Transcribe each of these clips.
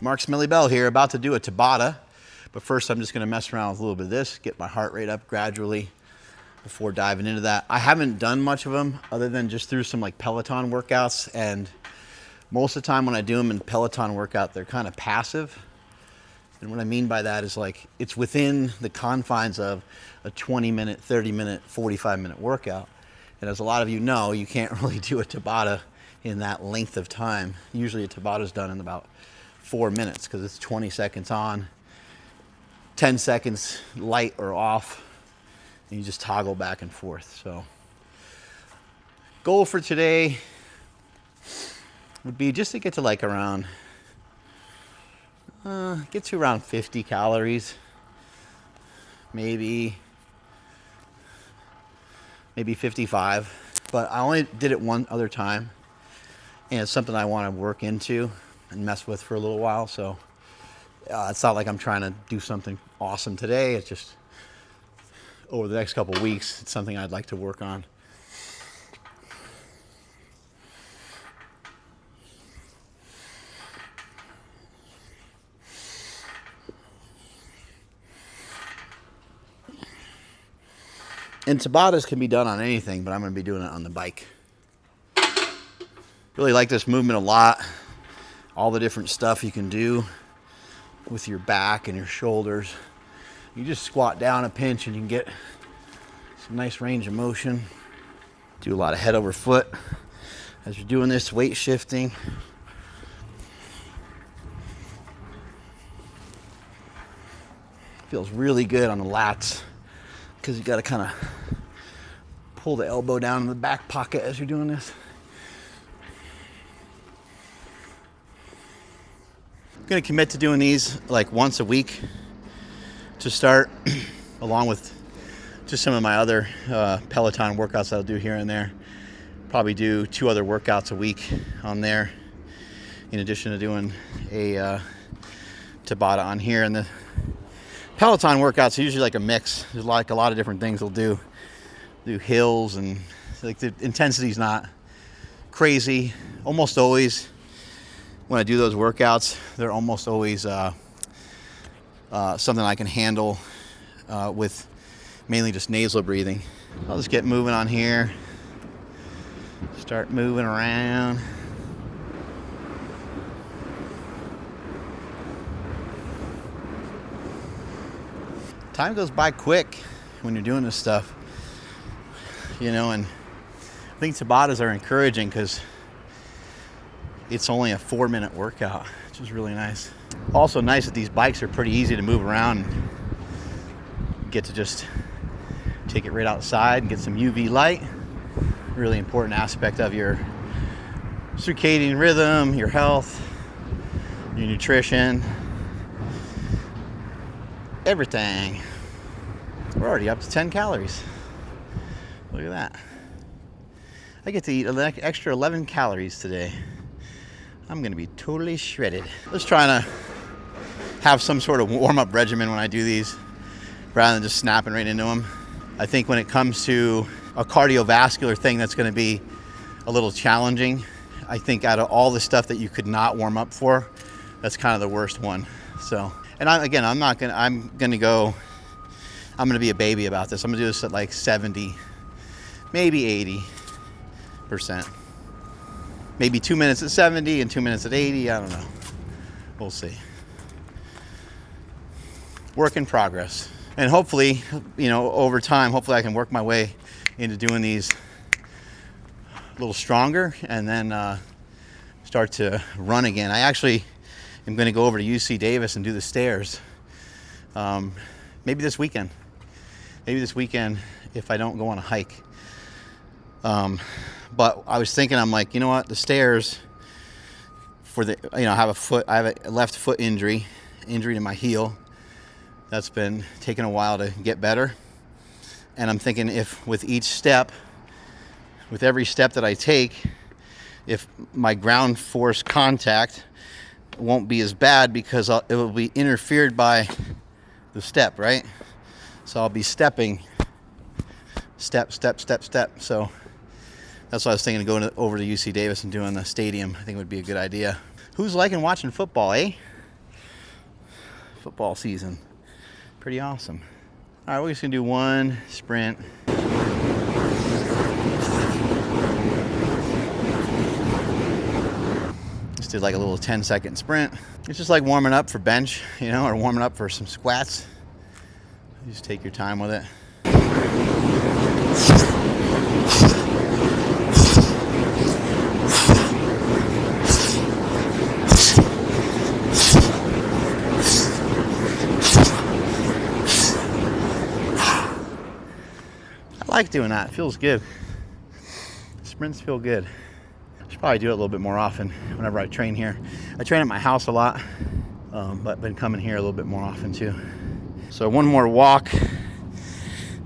Mark Smelly Bell here, about to do a Tabata, but first I'm just going to mess around with a little bit of this, get my heart rate up gradually before diving into that. I haven't done much of them other than just through some like Peloton workouts, and most of the time when I do them in Peloton workout, they're kind of passive. And what I mean by that is like it's within the confines of a 20-minute, 30-minute, 45-minute workout. And as a lot of you know, you can't really do a Tabata in that length of time. Usually a Tabata is done in about 4 minutes because it's 20 seconds on, 10 seconds light or off, and you just toggle back and forth. So goal for today would be just to get to like around, get to around 50 calories, maybe 55, but I only did it one other time, and it's something I want to work into and mess with for a little while. So it's not like I'm trying to do something awesome today. It's just over the next couple of weeks, it's something I'd like to work on. And Tabatas can be done on anything, but I'm going to be doing it on the bike. Really like this movement a lot. All the different stuff you can do with your back and your shoulders. You just squat down a pinch and you can get some nice range of motion. Do a lot of head over foot as you're doing this, weight shifting. Feels really good on the lats because you got to kind of pull the elbow down in the back pocket as you're doing this. I'm going to commit to doing these like once a week to start, along with just some of my other Peloton workouts I'll do here and there. Probably do 2 other workouts a week on there, in addition to doing a Tabata on here. And the Peloton workouts are usually like a mix. There's like a lot of different things they'll do. Do hills, and like the intensity's not crazy. Almost always when I do those workouts, they're almost always something I can handle with mainly just nasal breathing. I'll just get moving on here. Start moving around. Time goes by quick when you're doing this stuff, you know, and I think Tabatas are encouraging because it's only a 4-minute workout, which is really nice. Also nice that these bikes are pretty easy to move around. You get to just take it right outside and get some UV light. Really important aspect of your circadian rhythm, your health, your nutrition, everything. We're already up to 10 calories. Look at that. I get to eat an extra 11 calories today. I'm going to be totally shredded. Let's try to have some sort of warm-up regimen when I do these, rather than just snapping right into them. I think when it comes to a cardiovascular thing that's going to be a little challenging, I think out of all the stuff that you could not warm up for, that's kind of the worst one. So, and I'm going to be a baby about this. I'm going to do this at like 70, maybe 80%. Maybe 2 minutes at 70 and 2 minutes at 80. I don't know. We'll see. Work in progress. And hopefully, you know, over time, hopefully I can work my way into doing these a little stronger and then start to run again. I actually am going to go over to UC Davis and do the stairs. Maybe this weekend. If I don't go on a hike. But I was thinking, I'm like, you know what, the stairs I have a left foot injury to my heel. That's been taking a while to get better. And I'm thinking if with every step that I take, if my ground force contact won't be as bad because it will be interfered by the step, right? So I'll be stepping, step. So that's why I was thinking of going over to UC Davis and doing the stadium. I think it would be a good idea. Who's liking watching football, eh? football season. Pretty awesome. All right, we're just gonna do one sprint. Just did like a little 10-second sprint. It's just like warming up for bench, you know, or warming up for some squats. You just take your time with it. I like doing that. It feels good. Sprints feel good. I should probably do it a little bit more often whenever I train here. I train at my house a lot, but been coming here a little bit more often too. So one more walk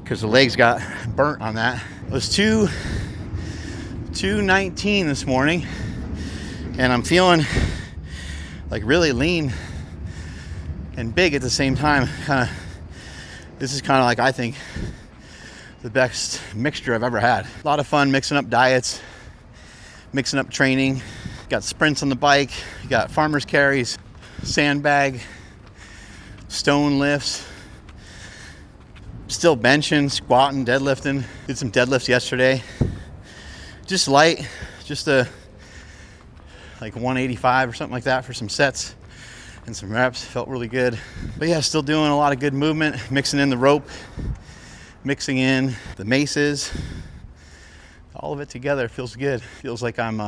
because the legs got burnt on that. It was 2:19 this morning, and I'm feeling like really lean and big at the same time. This is kind of like, I think, the best mixture I've ever had. A lot of fun mixing up diets, mixing up training. Got sprints on the bike, you got farmer's carries, sandbag, stone lifts, still benching, squatting, deadlifting. Did some deadlifts yesterday. Just light, just like 185 or something like that for some sets and some reps. Felt really good. But yeah, still doing a lot of good movement, mixing in the rope, mixing in the maces. All of it together feels good. Feels like I'm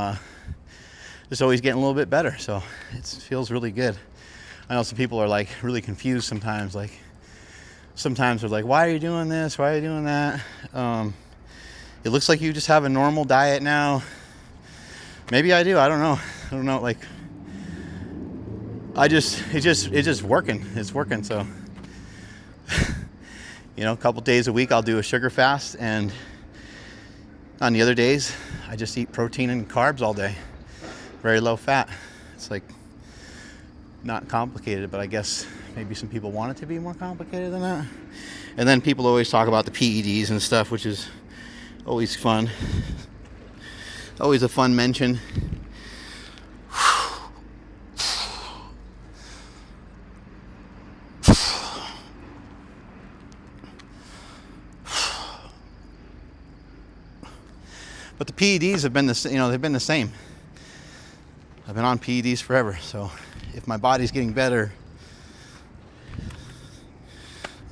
just always getting a little bit better. So it feels really good. I know some people are like really confused sometimes. Like sometimes they're like, why are you doing this? Why are you doing that? It looks like you just have a normal diet now. Maybe I do. I don't know. Like it's just working. It's working. So you know, a couple days a week I'll do a sugar fast, and on the other days I just eat protein and carbs all day. Very low fat. It's like not complicated, but I guess maybe some people want it to be more complicated than that. And then people always talk about the PEDs and stuff, which is always fun. Always a fun mention. But the PEDs have been they've been the same. I've been on PEDs forever, so if my body's getting better,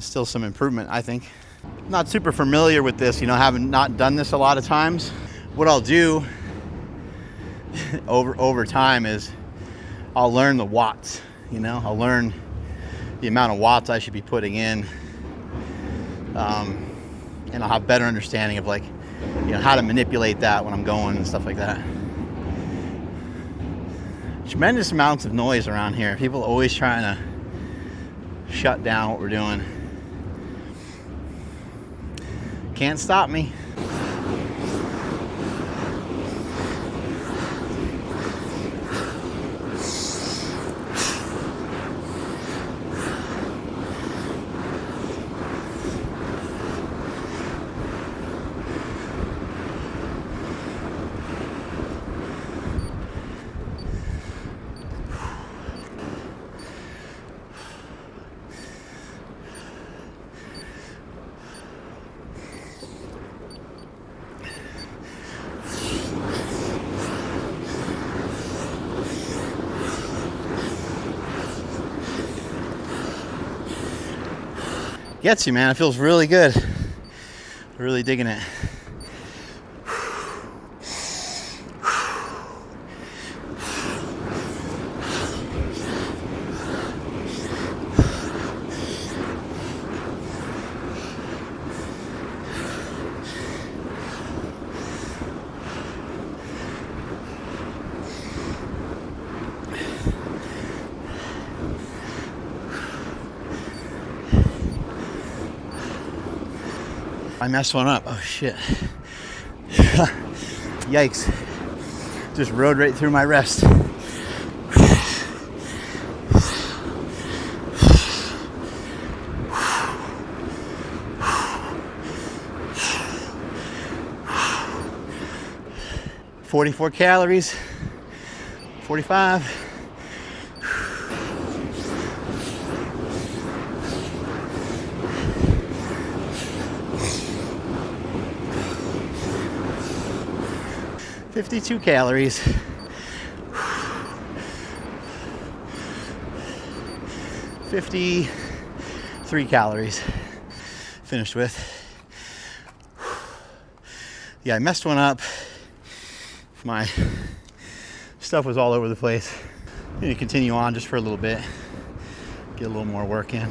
still some improvement, I think. Not super familiar with this, having not done this a lot of times. What I'll do over time is I'll learn the watts, I'll learn the amount of watts I should be putting in, and I'll have better understanding of how to manipulate that when I'm going and stuff like that. Tremendous amounts of noise around here. People always trying to shut down what we're doing. Can't stop me. Gets you, man. It feels really good. Really digging it. I messed one up. Oh shit. Yikes. Just rode right through my rest. $44 calories. 45. 52 calories. 53 calories. Finished with. Yeah, I messed one up. My stuff was all over the place. I'm gonna continue on just for a little bit. Get a little more work in.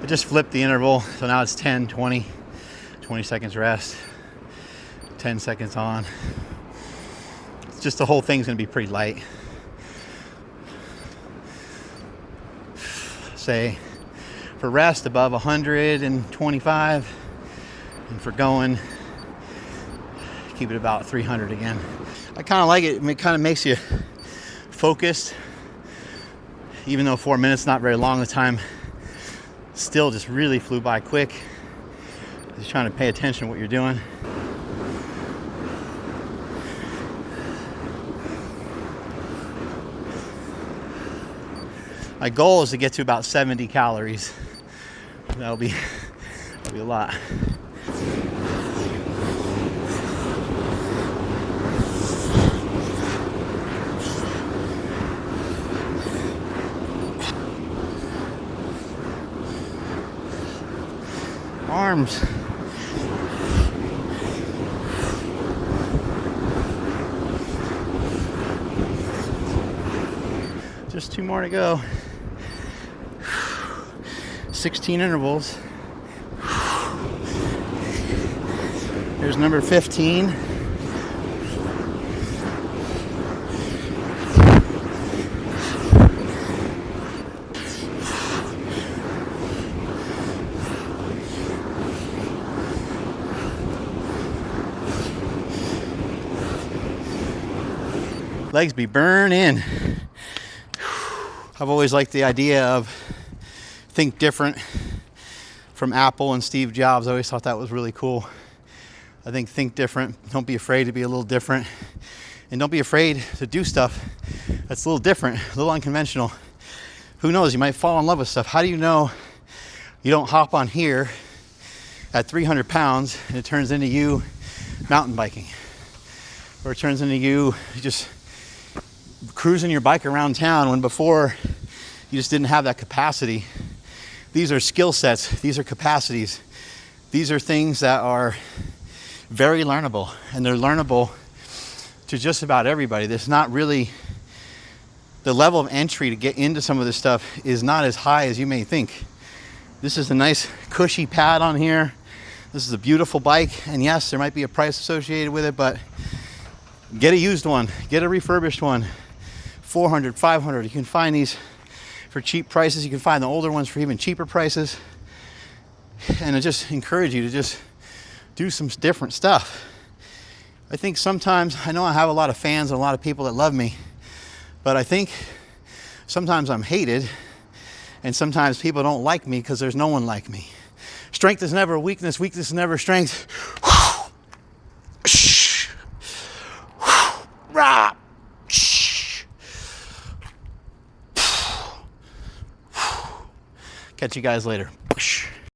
I just flipped the interval, so now it's 10, 20 seconds rest, 10 seconds on. It's just the whole thing's gonna be pretty light. Say for rest above 125, and for going, keep it about 300 again. I kind of like it. It kind of makes you focused, even though 4 minutes not very long. The time still just really flew by quick. Just trying to pay attention to what you're doing. My goal is to get to about 70 calories. That'll be a lot. Arms. Just 2 more to go. 16 intervals. Here's number 15. Legs be burning. I've always liked the idea of think different from Apple and Steve Jobs. I always thought that was really cool. I think different. Don't be afraid to be a little different. And don't be afraid to do stuff that's a little different, a little unconventional. Who knows, you might fall in love with stuff. How do you know you don't hop on here at 300 pounds and it turns into you mountain biking? Or it turns into you just cruising your bike around town when before you just didn't have that capacity. These are skill sets. These are capacities. These are things that are very learnable, and they're learnable to just about everybody. There's not really, the level of entry to get into some of this stuff is not as high as you may think. This is a nice cushy pad on here. This is a beautiful bike, and yes, there might be a price associated with it, but get a used one, get a refurbished one. 400, 500. You can find these for cheap prices. You can find the older ones for even cheaper prices. And I just encourage you to just do some different stuff. I think sometimes, I know I have a lot of fans and a lot of people that love me, but I think sometimes I'm hated, and sometimes people don't like me because there's no one like me. Strength is never weakness. Weakness is never strength. Catch you guys later.